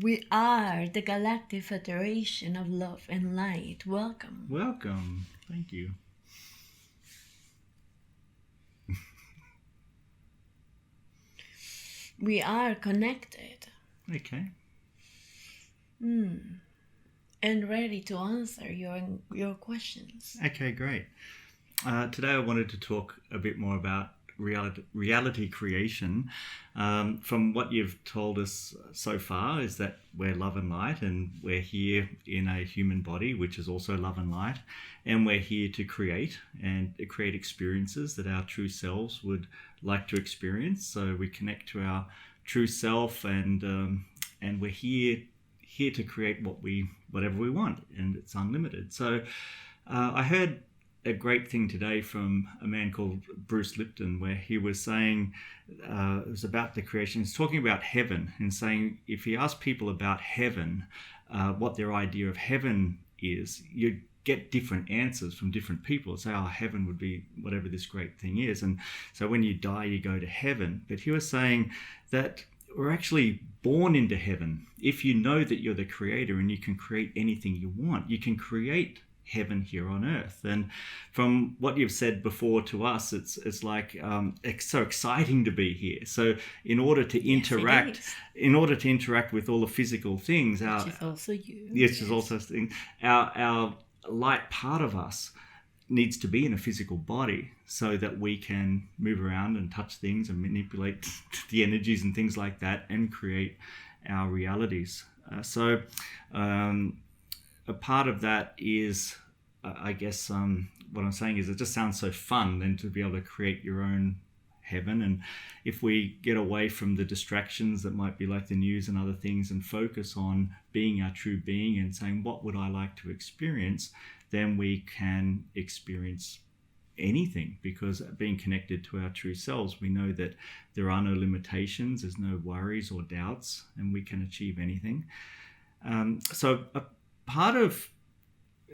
We are the Galactic Federation of Love and Light. Welcome. Welcome. Thank you. We are connected. Okay. And ready to answer your questions. Okay, great. Today I wanted to talk a bit more about reality creation. From what you've told us so far is that we're love and light, and we're here in a human body, which is also love and light, and we're here to create experiences that our true selves would like to experience. So we connect to our true self, and we're here to create whatever we want, and it's unlimited. So I heard a great thing today from a man called Bruce Lipton, where he was saying it was about the creation. He's talking about heaven and saying if he asked people about heaven, what their idea of heaven is, you get different answers from different people. Say, oh, heaven would be whatever this great thing is. And so when you die, you go to heaven. But he was saying that we're actually born into heaven. If you know that you're the creator and you can create anything you want, you can create heaven here on earth. And from what you've said before to us, it's like it's so exciting to be here. So in order to interact with all the physical things, which is also you. Yes, is also thing. Our light part of us needs to be in a physical body so that we can move around and touch things and manipulate the energies and things like that and create our realities. A part of that is, I guess, what I'm saying is it just sounds so fun then to be able to create your own heaven. And if we get away from the distractions that might be like the news and other things and focus on being our true being and saying, what would I like to experience? Then we can experience anything, because being connected to our true selves, we know that there are no limitations, there's no worries or doubts, and we can achieve anything. So a part of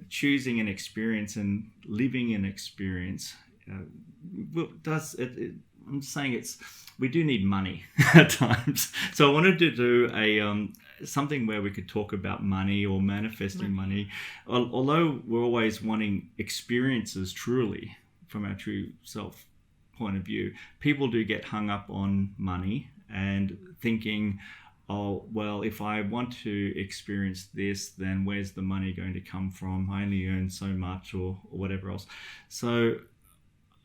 choosing an experience and living an experience I'm saying we do need money at times. So I wanted to do something where we could talk about money or manifesting money. Although we're always wanting experiences truly from our true self point of view, people do get hung up on money and thinking, oh, well, if I want to experience this, then where's the money going to come from? I only earn so much or whatever else. So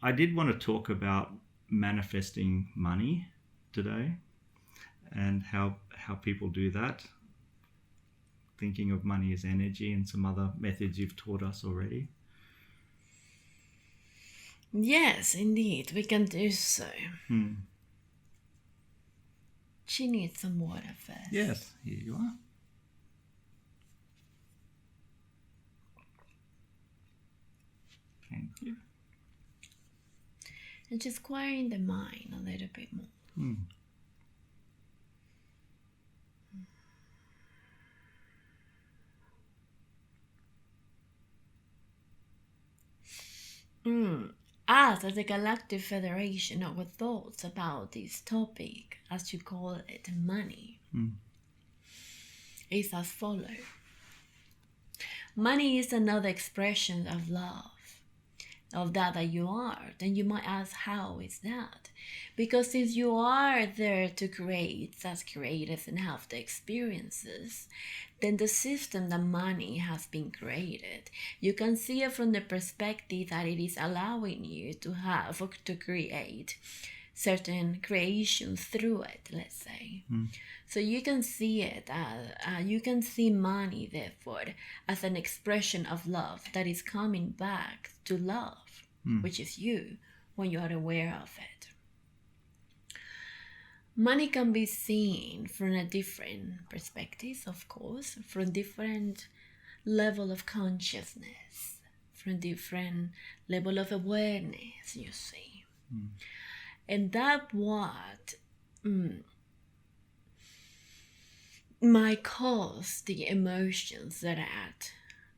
I did want to talk about manifesting money today and how people do that, thinking of money as energy and some other methods you've taught us already. Yes, indeed, we can do so. She needs some water first. Yes, here you are. Thank you. And just quieting the mind a little bit more. Us as a Galactic Federation, our thoughts about this topic, as you call it, money, is as follows. Money is another expression of love, of that you are. Then you might ask, how is that? Because since you are there to create as creators and have the experiences, then the system that money has been created, you can see it from the perspective that it is allowing you to have or to create certain creations through it, let's say. So you can see it, you can see money, therefore, as an expression of love that is coming back to love, which is you, when you are aware of it. Money can be seen from a different perspective, of course, from different level of consciousness, from different level of awareness, you see. And that what might cause the emotions that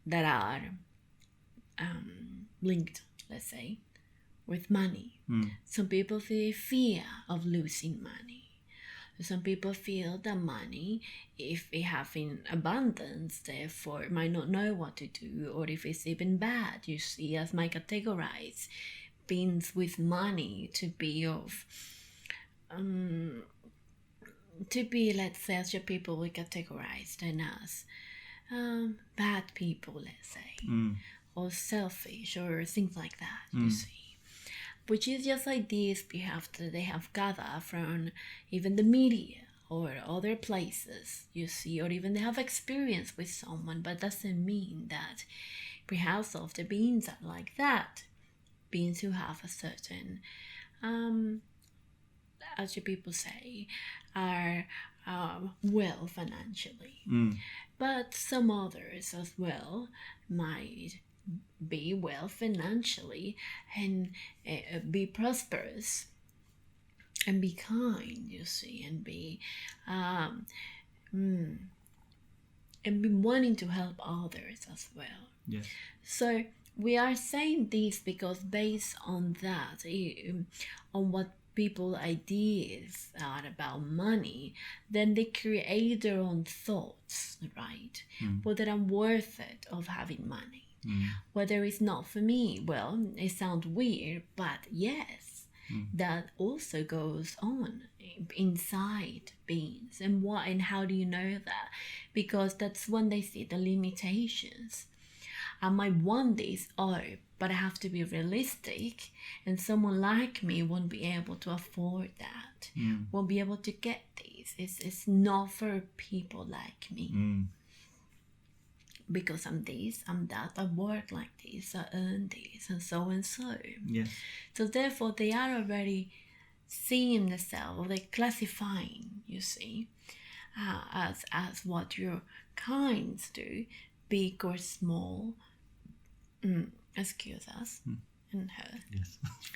are linked, let's say, with money. Some people feel fear of losing money. Some people feel that money, if they have in abundance, therefore might not know what to do, or if it's even bad, you see, as might categorize beings with money to be of to be, let's say, as your people we categorized and as bad people, let's say, or selfish or things like that, you see. Which is just ideas they have gathered from even the media or other places, you see, or even they have experience with someone, but doesn't mean that perhaps of the beings are like that. Beings who have a certain, as your people say, are well financially. But some others as well might be well financially and be prosperous and be kind, you see, and be wanting to help others as well. Yes. So we are saying this because based on that, on what people ideas are about money, then they create their own thoughts, right? Whether I'm worth it of having money. Whether it's not for me, well, it sounds weird, but yes, that also goes on inside beings. And what and how do you know that? Because that's when they see the limitations. I might want this, but I have to be realistic, and someone like me won't be able to afford that, won't be able to get this. It's not for people like me. Because I'm this, I'm that, I work like this, I earn this, and so and so. Yes. So therefore, they are already seeing themselves, or they're classifying, you see, as what your kinds do, big or small. Excuse us and her. Yes, that's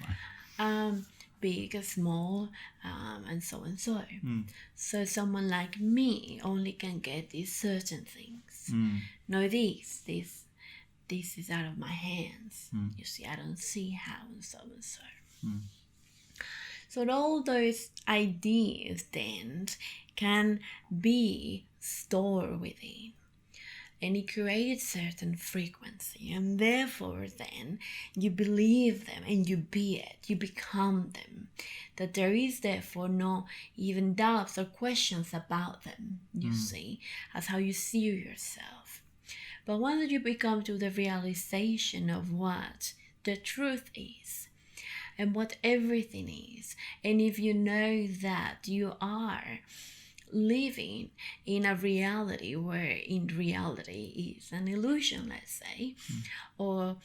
fine. Big or small, and so and so. So someone like me only can get these certain things. No, this is out of my hands. You see, I don't see how, and so and so. So all those ideas then can be stored within. And it creates certain frequency, and therefore then you believe them and you be it, you become them. That there is therefore no even doubts or questions about them, you see, as how you see yourself. But once you become to the realization of what the truth is and what everything is, and if you know that you are living in a reality where in reality is an illusion, let's say, or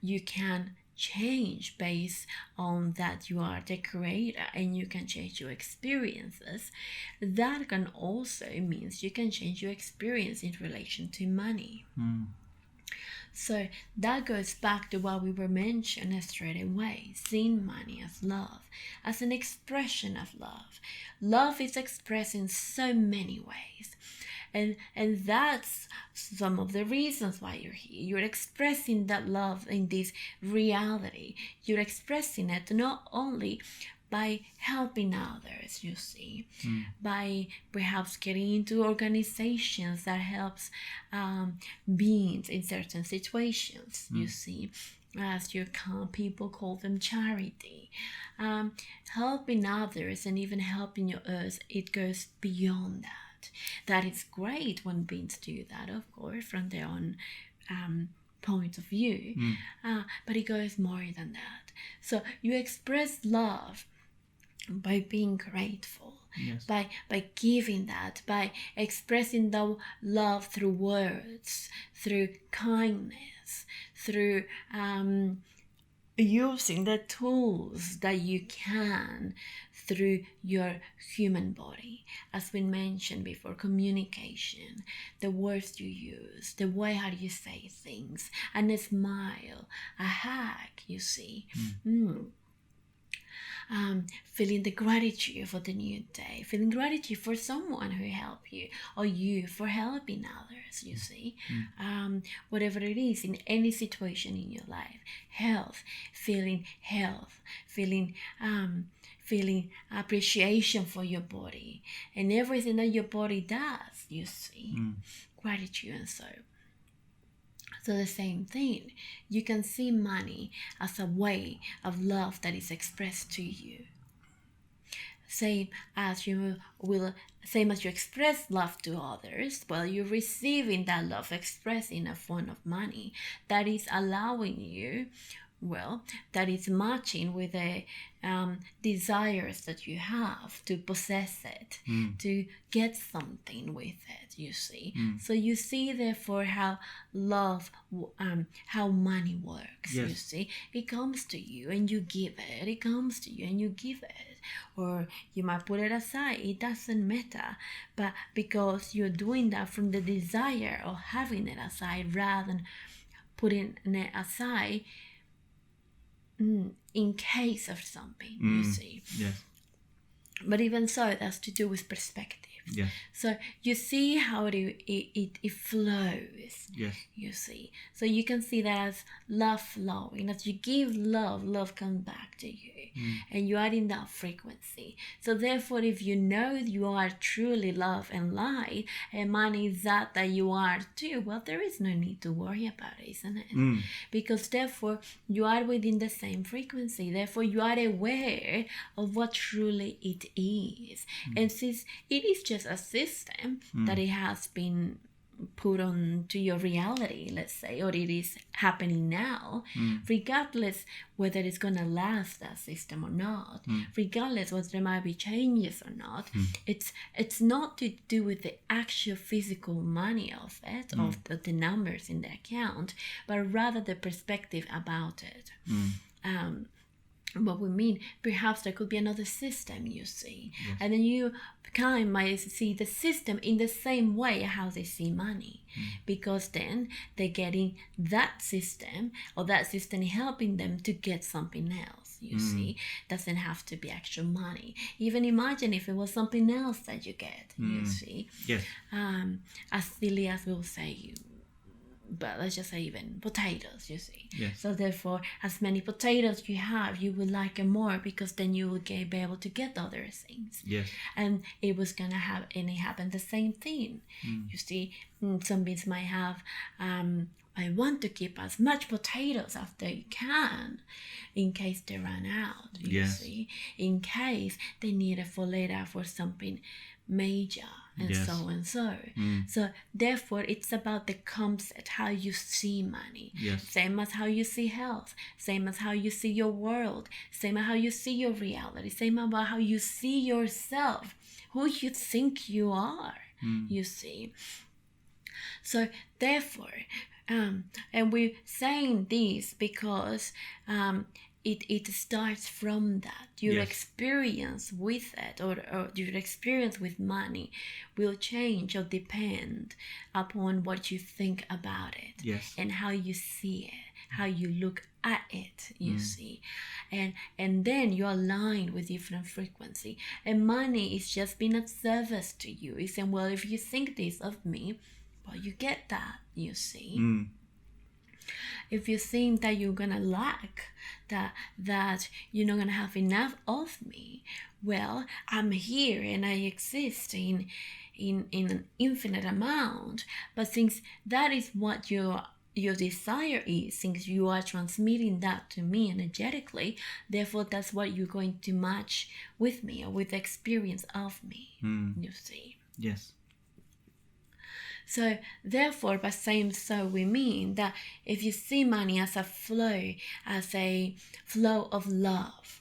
you can change based on that you are the creator and you can change your experiences, that can also means you can change your experience in relation to money. So that goes back to what we were mentioning straight away, seeing money as love, as an expression of love. Love is expressed in so many ways. And that's some of the reasons why you're here. You're expressing that love in this reality. You're expressing it not only by helping others, you see, by perhaps getting into organizations that helps beings in certain situations, you see, as people call them charity. Helping others and even helping your earth, it goes beyond that. That is great when beings do that, of course, from their own point of view, but it goes more than that. So you express love by being grateful, Yes. by giving that, by expressing the love through words, through kindness, through using the tools that you can through your human body, as we mentioned before, communication, the words you use, the way how you say things, and a smile, a hug, you see. Feeling the gratitude for the new day, feeling gratitude for someone who helped you, or you for helping others, you see. Whatever it is, in any situation in your life, health, feeling feeling appreciation for your body and everything that your body does, you see. Gratitude and so. So the same thing, you can see money as a way of love that is expressed to you. Same as you express love to others, well, you're receiving that love expressed in a form of money that is allowing you, well, that is matching with the desires that you have to possess it, to get something with it, you see. So you see, therefore, how love, how money works, you see. It comes to you and you give it. It comes to you and you give it. Or you might put it aside. It doesn't matter. But because you're doing that from the desire of having it aside rather than putting it aside in case of something, you see. Yes. But even so, that's to do with perspective. Yeah. So you see how it flows. Yes. You see. So you can see that as love flowing. As you give love, love comes back to you. And you are in that frequency. So therefore, if you know you are truly love and light, and money is that you are too, well, there is no need to worry about it, isn't it? Because therefore, you are within the same frequency. Therefore, you are aware of what truly it is. And since it is just a system that it has been put on to your reality, let's say, or it is happening now, regardless whether it's going to last, that system, or not, regardless whether there might be changes or not, it's not to do with the actual physical money of it, of the numbers in the account, but rather the perspective about it. What we mean, perhaps there could be another system, you see. Yes. And then you kind of might see the system in the same way how they see money. Because then they're getting that system, or that system helping them to get something else, you see. Doesn't have to be actual money. Even imagine if it was something else that you get, you see. Yes. As silly as we'll say, but let's just say even potatoes, you see. Yes. So therefore, as many potatoes you have, you will like it more, because then you will be able to get other things. Yes. And it was gonna have, and it happened the same thing. You see, some beings might have, I want to keep as much potatoes as they can, in case they run out. You see, in case they need it for later for something major. And so and so. So therefore, it's about the concept, how you see money. Yes. Same as how you see health. Same as how you see your world. Same as how you see your reality. Same about how you see yourself. Who you think you are, you see. So therefore, and we're saying this because it starts from that. Your experience with it, or your experience with money, will change or depend upon what you think about it. Yes. And how you see it, how you look at it, you see. And then you align with different frequency. And money is just being of service to you. It's saying, well, if you think this of me, well, you get that, you see. If you think that you're gonna lack, that you're not gonna have enough of me, well, I'm here and I exist in an infinite amount. But since that is what your desire is, since you are transmitting that to me energetically, therefore that's what you're going to match with me, or with the experience of me, you see. Yes. So therefore, by saying so, we mean that if you see money as a flow of love,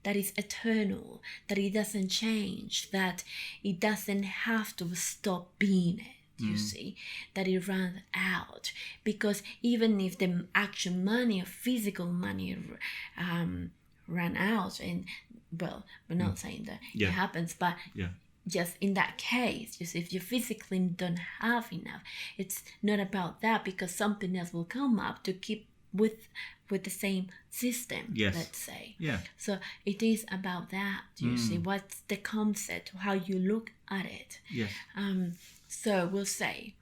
that is eternal, that it doesn't change, that it doesn't have to stop being it, you see, that it runs out. Because even if the actual money or physical money run out, and well, we're not saying that it happens, but just in that case, just if you physically don't have enough, it's not about that, because something else will come up to keep with the same system, let's say. So it is about that, you see, what's the concept, how you look at it. So we'll say,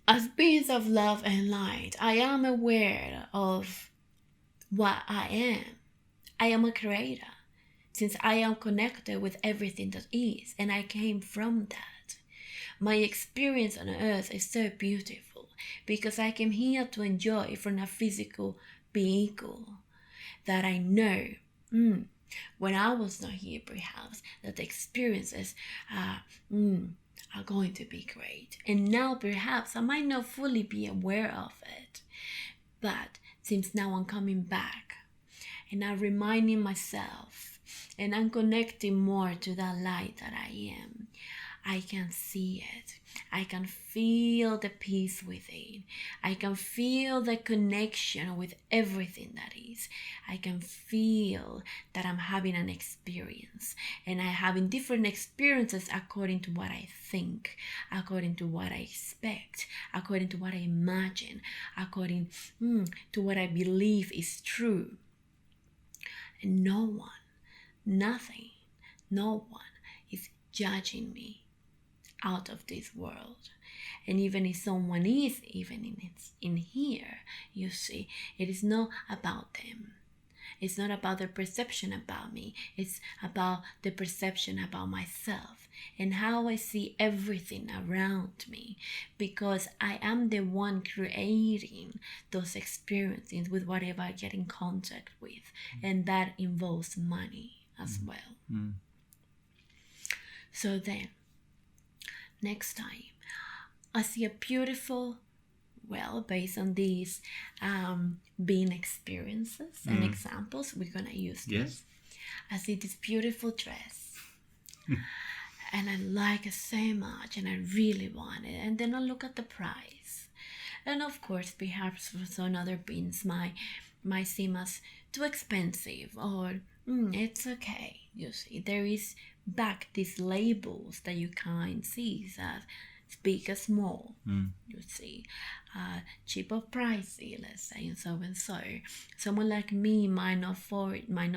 as beings of love and light, I am aware of what I am. I am a creator, since I am connected with everything that is, and I came from that. My experience on earth is so beautiful because I came here to enjoy from a physical vehicle that I know when I was not here, perhaps, that the experiences are going to be great. And now perhaps I might not fully be aware of it, but since now I'm coming back and I'm reminding myself and I'm connecting more to that light that I am, I can see it. I can feel the peace within. I can feel the connection with everything that is. I can feel that I'm having an experience. And I'm having different experiences according to what I think, according to what I expect, according to what I imagine, according to what I believe is true. And no one, nothing, no one is judging me out of this world. And even if someone is in here, you see, it is not about them. It's not about their perception about me. It's about the perception about myself and how I see everything around me, because I am the one creating those experiences with whatever I get in contact with, and that involves money as well. So then, next time I see a beautiful, well, based on these being experiences and examples, we're gonna use this. Yes. I see this beautiful dress and I like it so much and I really want it, and then I look at the price, and of course perhaps for some other beings might seem as too expensive, or it's okay. You see, there is back these labels that you can't see as big or small. You see, cheap or pricey, let's say, and so and so. Someone like me might not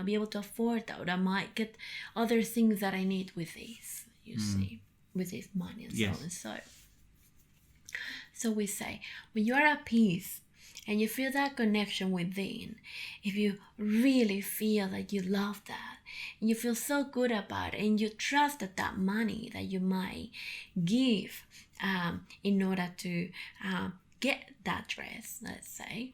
be able to afford that, or I might get other things that I need with this. You see, with this money and so and so. So we say, when you are at peace and you feel that connection within, if you really feel that you love that, and you feel so good about it, and you trust that money that you might give in order to get that dress, let's say,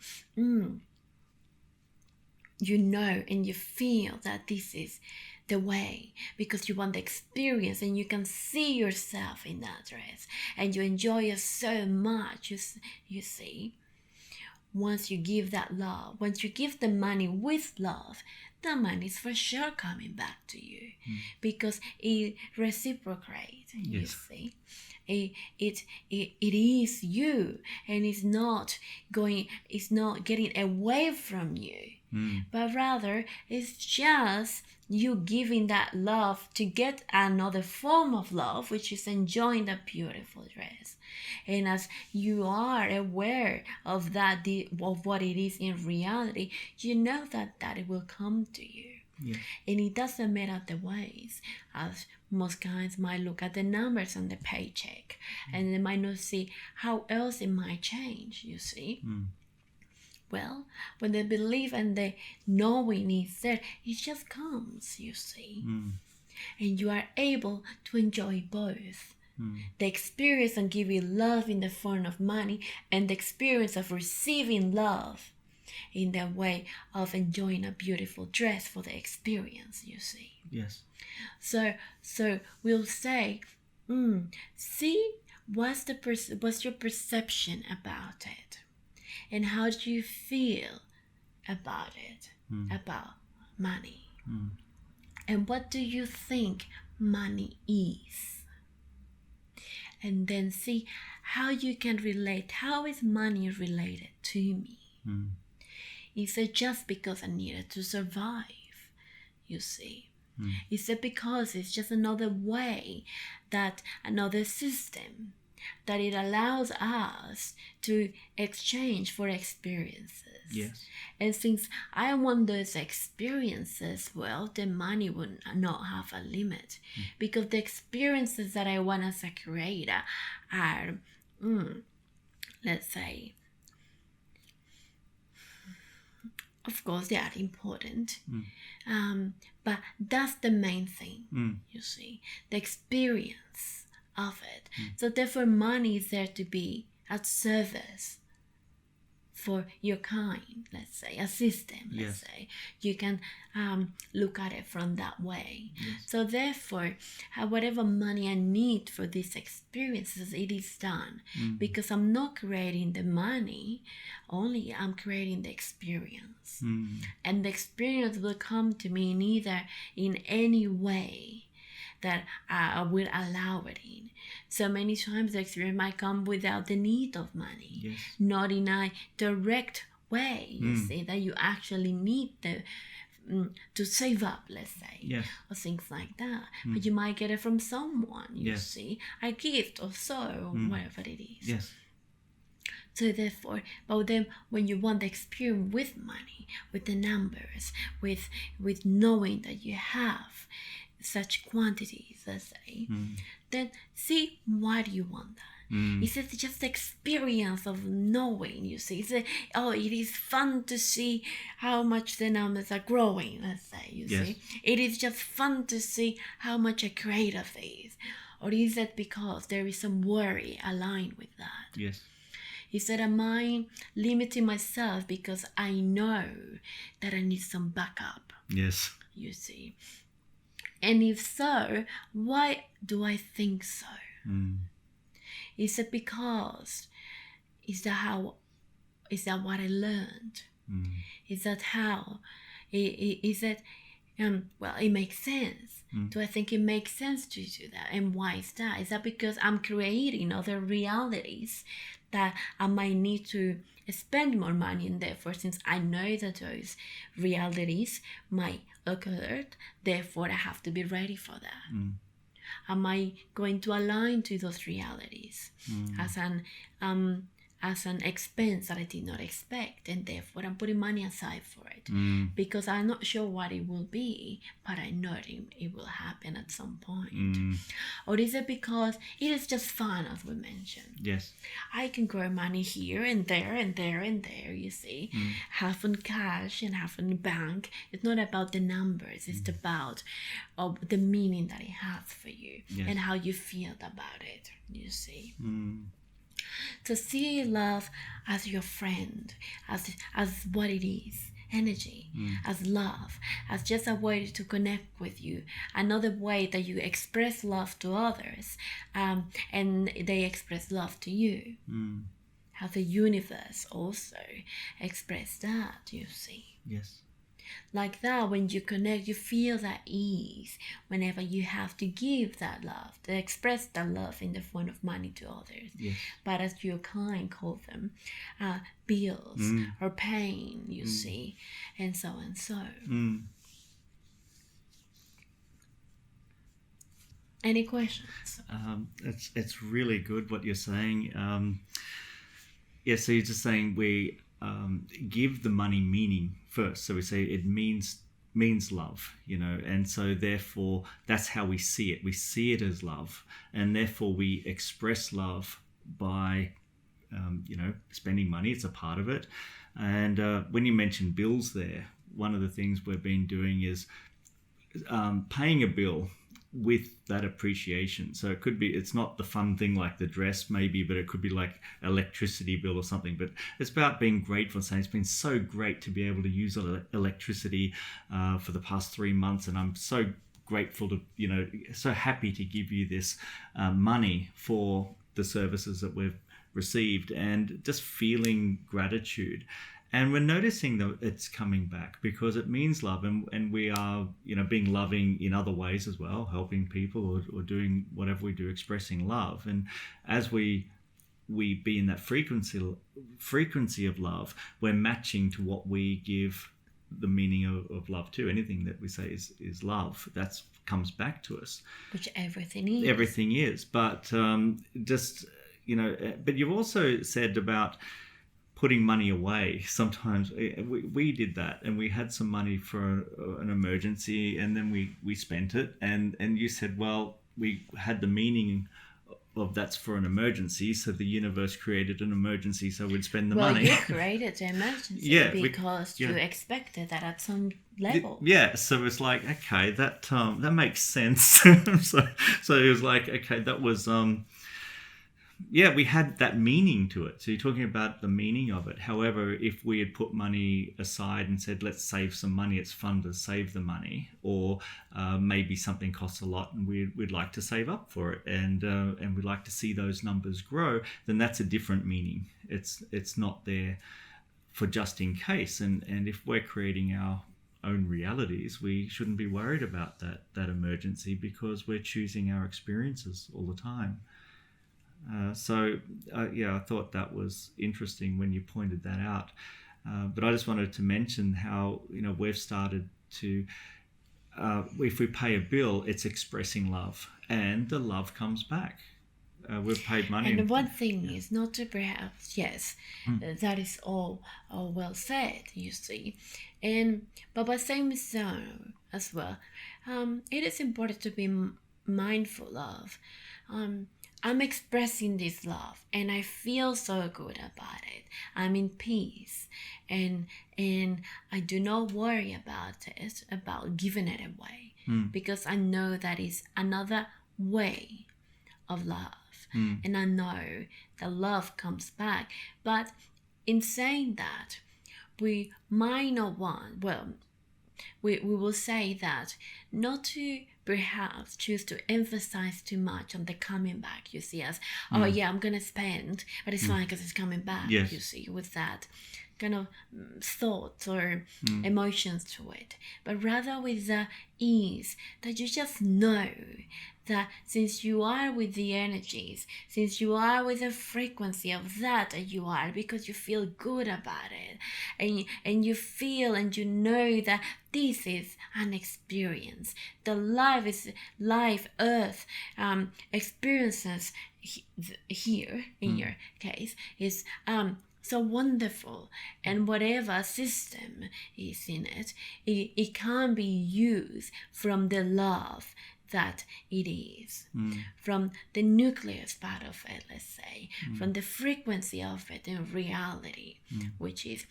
you know and you feel that this is the way, because you want the experience and you can see yourself in that dress and you enjoy it so much. You see, once you give that love, once you give the money with love, the money is for sure coming back to you, because it reciprocates. You see, it is you, and it's not getting away from you, but rather it's just you giving that love to get another form of love, which is enjoying that beautiful dress. And as you are aware of that, of what it is in reality, you know that it will come to you. And it doesn't matter the ways, as most guys might look at the numbers on the paycheck and they might not see how else it might change, you see. Well, when they believe and the knowing is there, it just comes, you see. And you are able to enjoy both. The experience of giving love in the form of money, and the experience of receiving love in the way of enjoying a beautiful dress for the experience, you see. Yes. So we'll say, see, what's your perception about it? And how do you feel about it, about money? And what do you think money is? And then see how you can relate. How is money related to me? Is it just because I needed to survive? You see? Is it because it's just another way, another system that it allows us to exchange for experiences? Yes. And since I want those experiences, well, the money would not have a limit, because the experiences that I want as a creator are, let's say, of course, they are important. But that's the main thing, you see, the experience of it. So therefore, money is there to be at service for your kind, let's say, a system, let's say. You can look at it from that way. So therefore, whatever money I need for these experiences, it is done. Because I'm not creating the money, only I'm creating the experience. And the experience will come to me neither in any way that I will allow it in. So many times the experience might come without the need of money, not in a direct way, you see, that you actually need to save up, let's say, or things like that. But you might get it from someone, you see, a gift or so, or whatever it is. So therefore, but then when you want the experience with money, with the numbers, with knowing that you have such quantities, let's say, then see why do you want that? Is it just the experience of knowing, you see? Is it, it is fun to see how much the numbers are growing, let's say, you see? It is just fun to see how much I create of these. Or is it because there is some worry aligned with that? Is that am I limiting myself because I know that I need some backup? You see? And if so, why do I think so? Is it because, is that what I learned? Is that how, is it, well, it makes sense. Do I think it makes sense to do that? And why is that? Is that because I'm creating other realities that I might need to spend more money, and therefore, since I know that those realities might occur, therefore I have to be ready for that? Am I going to align to those realities as an expense that I did not expect, and therefore I'm putting money aside for it because I'm not sure what it will be, but I know it will happen at some point? Or is it because it is just fun, as we mentioned? I can grow money here and there and there and there, you see, half in cash and half in the bank. It's not about the numbers, it's about the meaning that it has for you and how you feel about it, you see. To see love as your friend, as what it is, energy, as love, as just a way to connect with you, another way that you express love to others, and they express love to you. How the universe also express that, you see. Like that, when you connect, you feel that ease whenever you have to give that love, to express that love in the form of money to others. But as your kind call them, bills or pain, you see, and so and so. Any questions? It's really good what you're saying. So you're just saying we give the money meaning first. So we say it means love, and so therefore that's how we see it. We see it as love, and therefore we express love by spending money. It's a part of it. And when you mentioned bills there, one of the things we've been doing is paying a bill with that appreciation. So it could be, it's not the fun thing like the dress maybe, but it could be like electricity bill or something. But it's about being grateful and saying it's been so great to be able to use electricity for the past 3 months, and I'm so grateful to, so happy to give you this money for the services that we've received, and just feeling gratitude. And we're noticing that it's coming back because it means love, and we are, being loving in other ways as well, helping people or doing whatever we do, expressing love. And as we be in that frequency of love, we're matching to what we give the meaning of love to. Anything that we say is love, that comes back to us. Which everything is. Everything is. But but you've also said about putting money away. Sometimes we did that, and we had some money for an emergency, and then we spent it, and you said, well, we had the meaning well, that's for an emergency, so the universe created an emergency so we'd spend the well, money. you created the emergency Yeah, because you expected that at some level. Yeah, so it's like, okay, that makes sense. so it was like, okay, that was we had that meaning to it. So you're talking about the meaning of it. However, if we had put money aside and said, let's save some money, it's fun to save the money, or maybe something costs a lot and we'd like to save up for it, and we'd like to see those numbers grow, then that's a different meaning. It's not there for just in case. And if we're creating our own realities, we shouldn't be worried about that emergency, because we're choosing our experiences all the time. I thought that was interesting when you pointed that out. But I just wanted to mention how, we've started to, if we pay a bill, it's expressing love, and the love comes back. We've paid money. And one thing is not to perhaps, yes, that is all well said, you see. But by saying so as well, it is important to be mindful of. I'm expressing this love and I feel so good about it. I'm in peace, and I do not worry about it, about giving it away, because I know that is another way of love. And I know that love comes back. But in saying that, we might not want, we will say that not to perhaps choose to emphasize too much on the coming back, you see, as, oh yeah, I'm going to spend, but it's fine because it's coming back, yes. You see, with that kind of thoughts or emotions to it, but rather with the ease that you just know that since you are with the energies, since you are with the frequency of that you are, because you feel good about it, and you feel and you know that this is an experience. The life earth experiences here in your case is so wonderful, and whatever system is in it, it can be used from the love that it is, from the nucleus part of it, let's say, from the frequency of it in reality, which is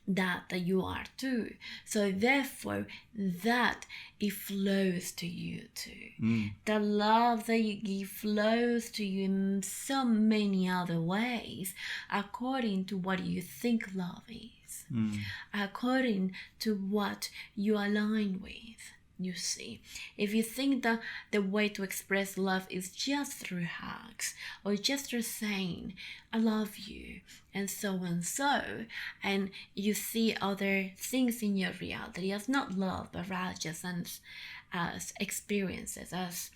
that you are too. So therefore, that it flows to you too. The love that you give flows to you in so many other ways, according to what you think love is, according to what you align with. You see, if you think that the way to express love is just through hugs, or just through saying I love you and so, and you see other things in your reality as not love, but rather just as experiences, as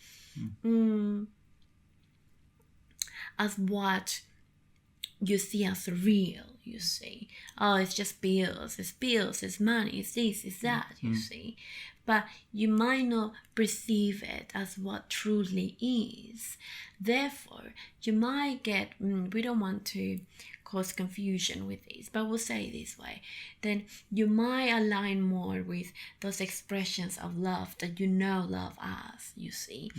what you see as real, you see. Oh, it's just bills, it's money, it's this, it's that, you see. But you might not perceive it as what truly is. Therefore, you might get, we don't want to cause confusion with this, but we'll say it this way, then you might align more with those expressions of love that you know love as, you see.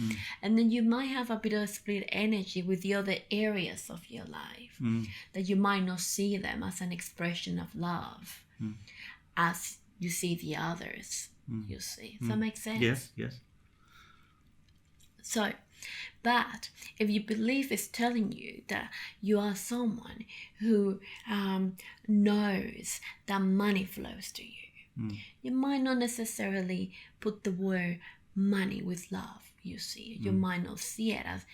And then you might have a bit of split energy with the other areas of your life, that you might not see them as an expression of love as you see the others. You see, does that make sense? Yes. So, but if you believe it's telling you that you are someone who knows that money flows to you, you might not necessarily put the word money with love. You see, you might not see it as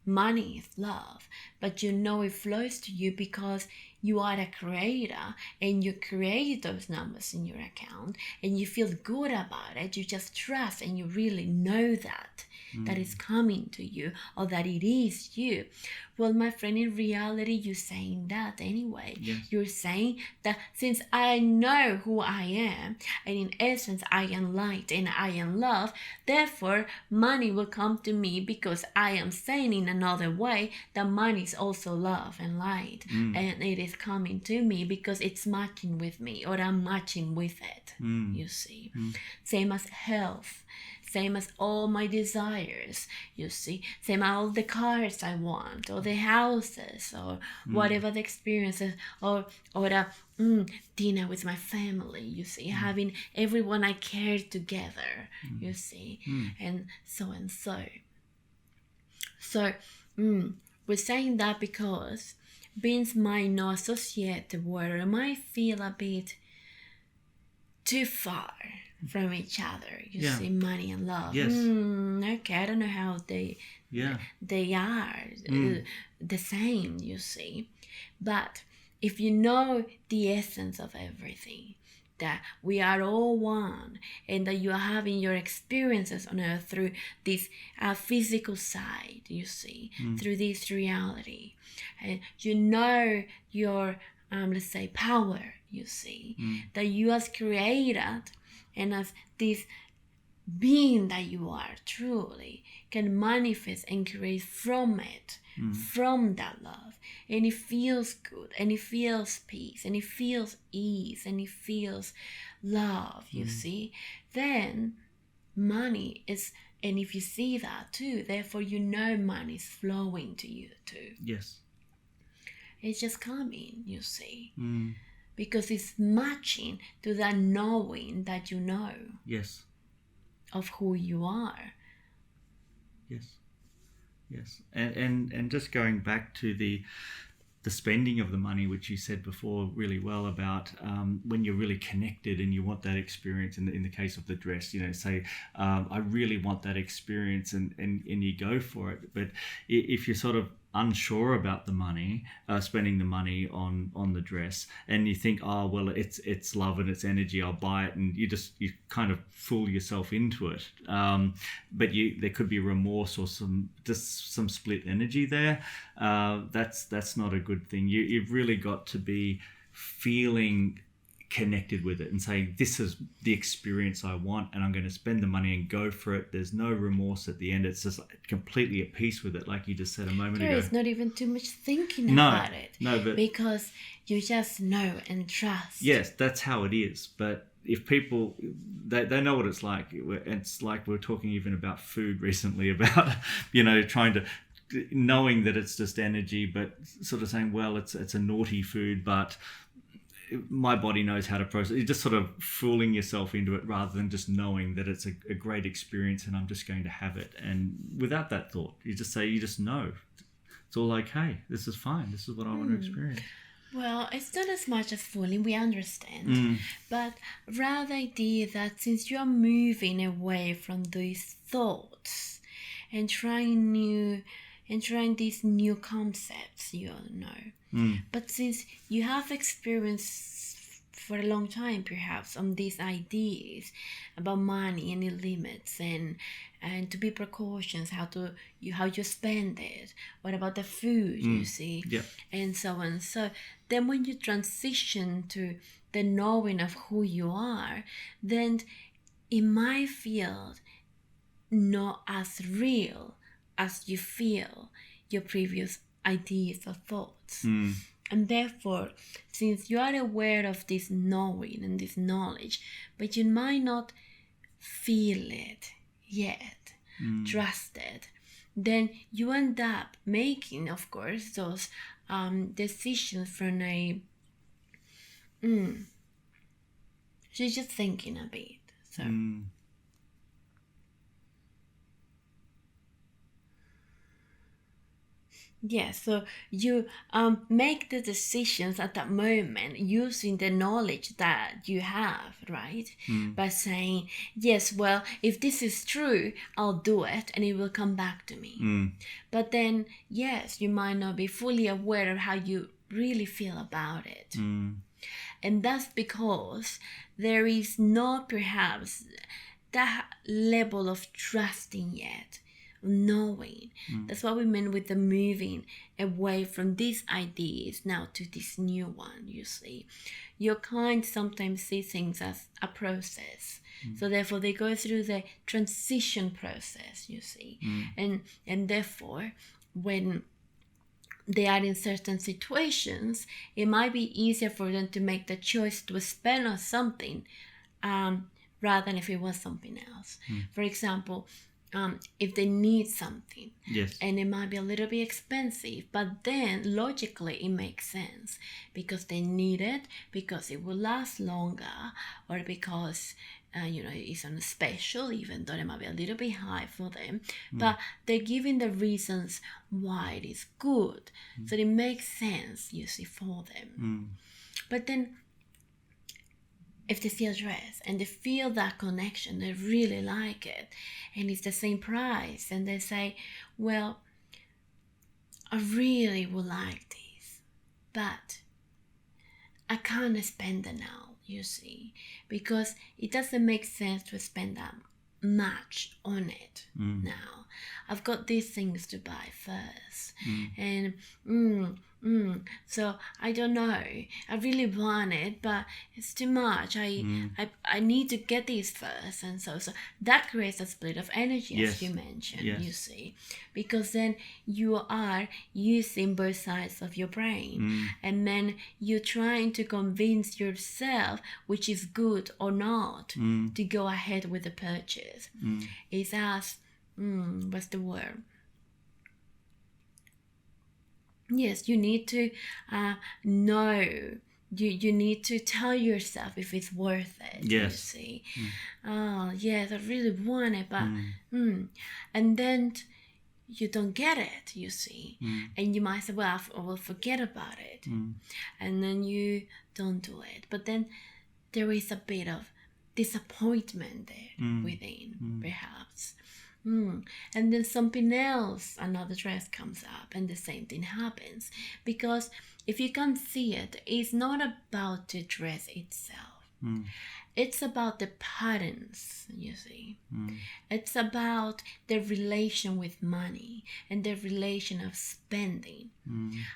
money is love, but you know it flows to you because you are a creator and you create those numbers in your account and you feel good about it. You just trust and you really know that it's coming to you, or that it is you. Well, my friend, in reality, you're saying that anyway. Yes. You're saying that since I know who I am, and in essence I am light and I am love, therefore money will come to me, because I am saying in another way that money is also love and light, and it is coming to me because it's matching with me, or I'm matching with it. You see, same as health, same as all my desires, you see, same as all the cars I want, or the houses, or whatever the experiences, or the dinner with my family, you see, having everyone I care together, you see, and so and so. So we're saying that because beings might not associate the word, or might feel a bit too far from each other, you see, money and love. Yes. Okay, I don't know how they are the same, you see. But if you know the essence of everything, that we are all one, and that you are having your experiences on earth through this physical side, you see, through this reality, and you know your let's say power, you see, that you as created and as this being that you are truly can manifest and create from it, from that love, and it feels good, and it feels peace, and it feels ease, and it feels love, you see, then money is, and if you see that too, therefore you know money is flowing to you too. Yes. It's just coming, you see, because it's matching to that knowing that you know. Yes. Of who you are. Yes. Yes. And just going back to the spending of the money, which you said before really well about when you're really connected and you want that experience, in the case of the dress, you know, say, I really want that experience, and you go for it. But if you're sort of unsure about the money, spending the money on the dress, and you think, oh well, it's love and it's energy, I'll buy it, and you kind of fool yourself into it, but there could be remorse or some split energy there. That's not a good thing. You've really got to be feeling connected with it and saying, this is the experience I want, and I'm going to spend the money and go for it. There's no remorse at the end. It's just completely at peace with it, like you just said a moment ago. There is not even too much thinking about it. No, but because you just know and trust. Yes, that's how it is. But if people, they know what it's like. It's like we were talking even about food recently, about, you know, trying to, knowing that it's just energy, but sort of saying, well, it's a naughty food, but my body knows how to process it. You're just sort of fooling yourself into it, rather than just knowing that it's a great experience and I'm just going to have it. And without that thought, you just know it's all okay. This is fine. This is what I want to experience. Well, it's not as much as fooling, we understand. But rather the idea that since you are moving away from these thoughts and trying these new concepts, you know. But since you have experience for a long time, perhaps, on these ideas about money and its limits, and to be precautions, how you spend it, what about the food, you see, and so on. So then when you transition to the knowing of who you are, then it might feel not as real as you feel your previous ideas or thoughts. And therefore, since you are aware of this knowing and this knowledge, but you might not feel it yet, trust it, then you end up making, of course, those decisions from a she's just thinking a bit. So yes, so you make the decisions at that moment using the knowledge that you have, right? By saying, yes, well, if this is true, I'll do it and it will come back to me. But then, yes, you might not be fully aware of how you really feel about it. And that's because there is not perhaps that level of trusting yet. Knowing. That's what we mean with the moving away from these ideas now to this new one, you see. Your kind sometimes see things as a process. So therefore they go through the transition process, you see. And therefore when they are in certain situations, it might be easier for them to make the choice to spend on something rather than if it was something else. For example, if they need something, Yes. and it might be a little bit expensive, but then logically it makes sense because they need it, because it will last longer, or because it's on a special, even though it might be a little bit high for them, but they're giving the reasons why it is good, so it makes sense, you see, for them. But then if they see a dress and they feel that connection, they really like it, and it's the same price, and they say, well, I really would like this, but I can't spend it now, you see, because it doesn't make sense to spend that much on it now. I've got these things to buy first, and so I don't know. I really want it, but it's too much. I need to get these first, and so that creates a split of energy, Yes. as you mentioned. Yes. You see, because then you are using both sides of your brain, and then you're trying to convince yourself which is good or not to go ahead with the purchase. It's as what's the word? Yes, you need to know. You need to tell yourself if it's worth it. Yes. You see, oh yes, I really want it, but and then you don't get it. You see, and you might say, well, I will forget about it, and then you don't do it. But then there is a bit of disappointment there within, perhaps. And then something else, another dress comes up, and the same thing happens. Because if you can't see it, it's not about the dress itself. It's about the patterns, you see. It's about the relation with money and the relation of spending.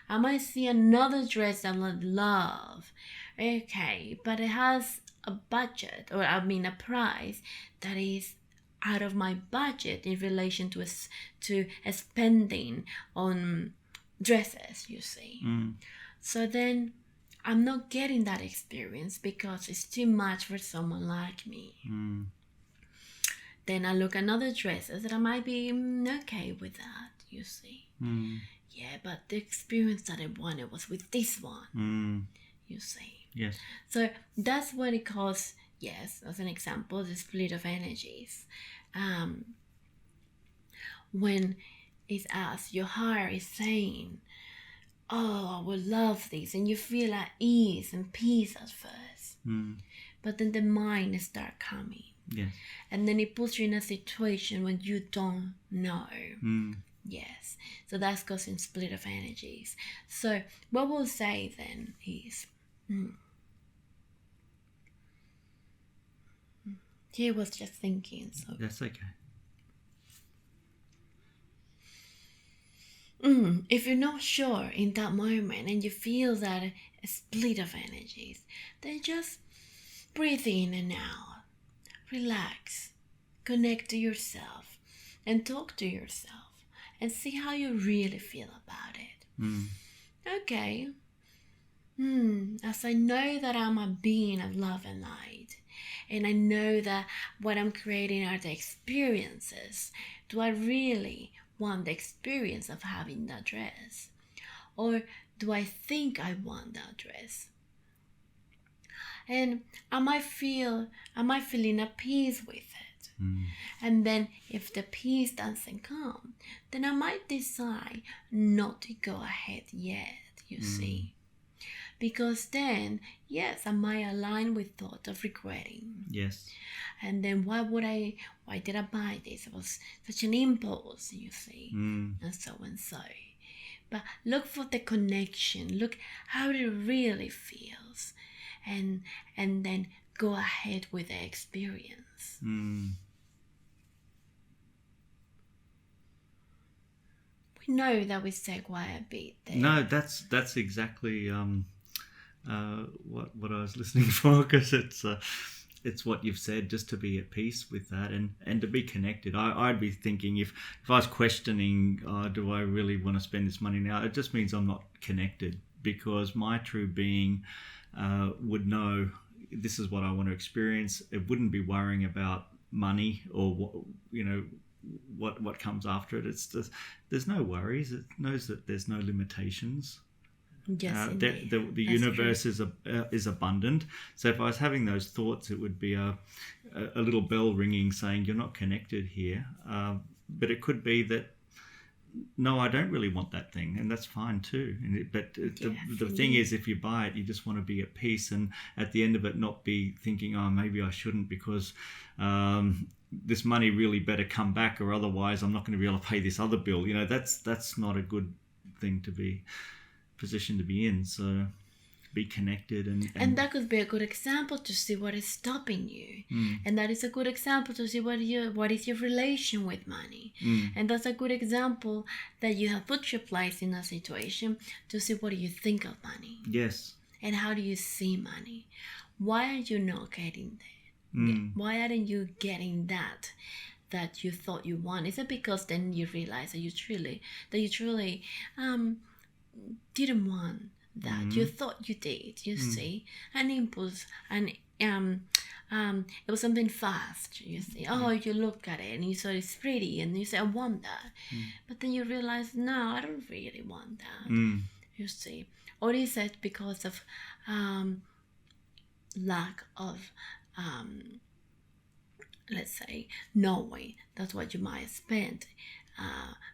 I might see another dress that I love, okay, but it has a budget, or I mean a price that is out of my budget in relation to a spending on dresses, you see. So then I'm not getting that experience because it's too much for someone like me. Then I look at other dresses that I might be okay with that, you see. Yeah, but the experience that I wanted was with this one, you see. Yes. So that's what it calls, yes, as an example, the split of energies. When it's as your heart is saying, oh, I would love this, and you feel at ease and peace at first. But then the mind starts coming. Yes. And then it puts you in a situation when you don't know. Yes. So that's causing split of energies. So what we'll say then is, he was just thinking. So That's okay. if you're not sure in that moment and you feel that a split of energies, then just breathe in and out. Relax. Connect to yourself and talk to yourself and see how you really feel about it. Okay. As I know that I'm a being of love and light, and I know that what I'm creating are the experiences, do I really want the experience of having that dress? Or do I think I want that dress? And am I feeling at peace with it? And then if the peace doesn't come, then I might decide not to go ahead yet, you see. Because then, yes, I might align with thought of regretting. Yes. And then why did I buy this? It was such an impulse, you see, and so and so. But look for the connection. Look how it really feels. And then go ahead with the experience. We know that we say quite a bit there. No, that's exactly what I was listening for, because it's what you've said, just to be at peace with that and to be connected. I'd be thinking if I was questioning, do I really want to spend this money now? It just means I'm not connected, because my true being would know, this is what I want to experience. It wouldn't be worrying about money or what comes after it. It's just, there's no worries. It knows that there's no limitations. Yes, The universe is abundant. So if I was having those thoughts, it would be a little bell ringing saying you're not connected here. But it could be that, no, I don't really want that thing, and that's fine too. The thing is, if you buy it, you just want to be at peace, and at the end of it, not be thinking, oh, maybe I shouldn't, because this money really better come back, or otherwise I'm not going to be able to pay this other bill. That's not a good thing to be position to be in. So be connected, and that could be a good example to see what is stopping you. And that is a good example to see what is your relation with money. And that's a good example that you have put your place in a situation to see what do you think of money. Yes. And how do you see money? Why are you not getting that? Why aren't you getting that you thought you want? Is it because then you realize that you truly didn't want that? You thought you did, you see, an impulse, and it was something fast, you see. Oh, you look at it and you saw it's pretty and you say, I want that. But then you realize, no, I don't really want that. You see. Or is it because of lack of let's say knowing that's what you might spend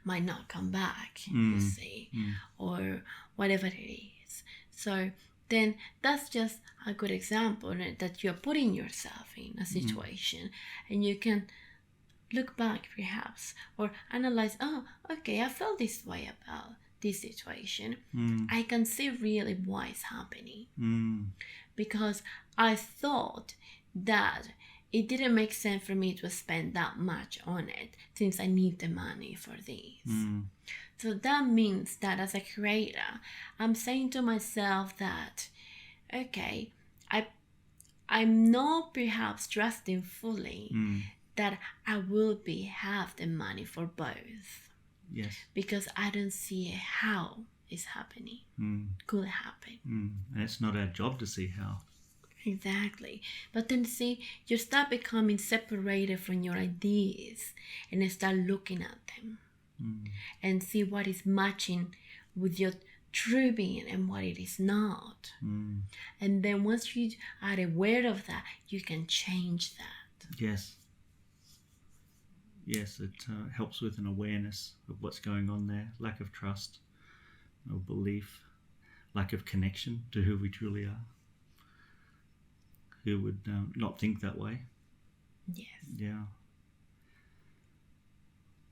might not come back, you see, or whatever it is. So then that's just a good example that you're putting yourself in a situation, and you can look back perhaps or analyze, oh, okay, I felt this way about this situation. I can see really why it's happening, because I thought that it didn't make sense for me to spend that much on it since I need the money for this. So that means that as a creator, I'm saying to myself that, okay, I'm not perhaps trusting fully that I will have the money for both. Yes. Because I don't see how it's happening. Could happen. And it's not our job to see how. Exactly. But then see, you start becoming separated from your ideas and start looking at them and see what is matching with your true being and what it is not. And then once you are aware of that, you can change that. Yes. Yes, it helps with an awareness of what's going on there. Lack of trust, no belief, lack of connection to who we truly are. Who would not think that way? Yes. Yeah.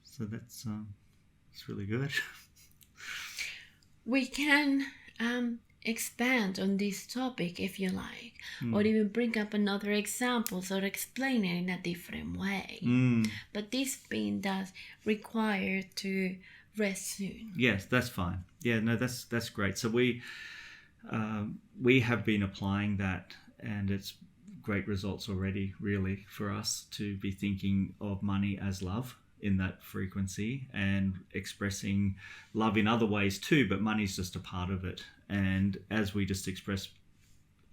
So that's really good. We can expand on this topic if you like, or even bring up another examples or explain it in a different way. But this being does require to rest soon. Yes, that's fine. Yeah, no, that's great. So we have been applying that, and it's great results already, really, for us to be thinking of money as love in that frequency and expressing love in other ways too, but money's just a part of it. And as we just express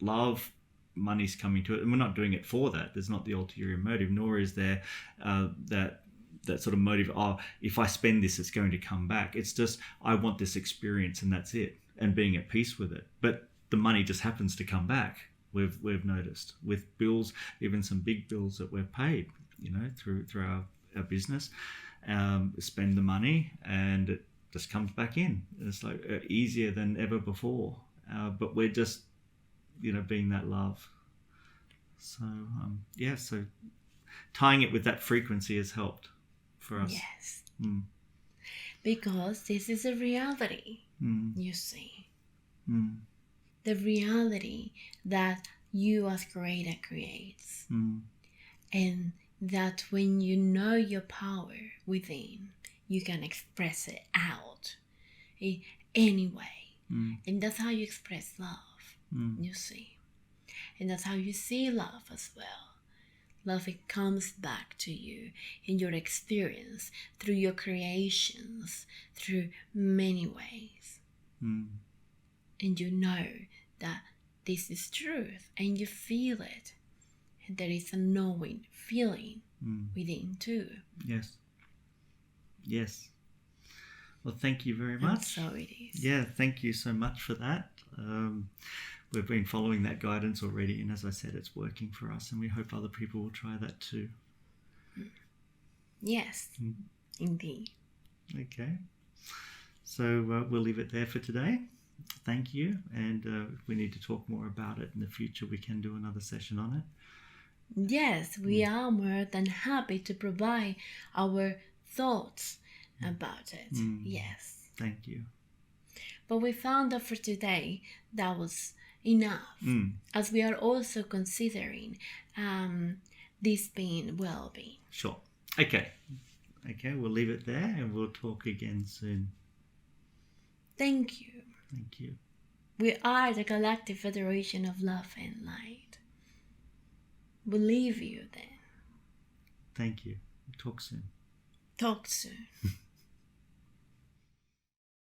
love, money's coming to it, and we're not doing it for that. There's not the ulterior motive, nor is there that sort of motive, oh, if I spend this, it's going to come back. It's just, I want this experience, and that's it, and being at peace with it. But the money just happens to come back. We've noticed with bills, even some big bills that we've paid, through our business, spend the money and it just comes back in. It's like easier than ever before, but we're just being that love. So so tying it with that frequency has helped for us. Yes. Because this is a reality, you see. The reality that you as creator creates. And that when you know your power within, you can express it out in any way. And that's how you express love, you see. And that's how you see love as well. Love, it comes back to you in your experience, through your creations, through many ways. And you know that this is truth, and you feel it. And there is a knowing, feeling within too. Yes. Yes. Well, thank you very much. And so it is. Yeah, thank you so much for that. We've been following that guidance already, and as I said, it's working for us, and we hope other people will try that too. Yes, indeed. Okay. So we'll leave it there for today. Thank you, and if we need to talk more about it in the future, we can do another session on it. Yes, we are more than happy to provide our thoughts about it. Yes. Thank you. But we found that for today, that was enough, as we are also considering this being well-being. Sure. Okay, we'll leave it there, and we'll talk again soon. Thank you. Thank you. We are the Galactic Federation of Love and Light. We'll leave you then. Thank you. Talk soon. Talk soon.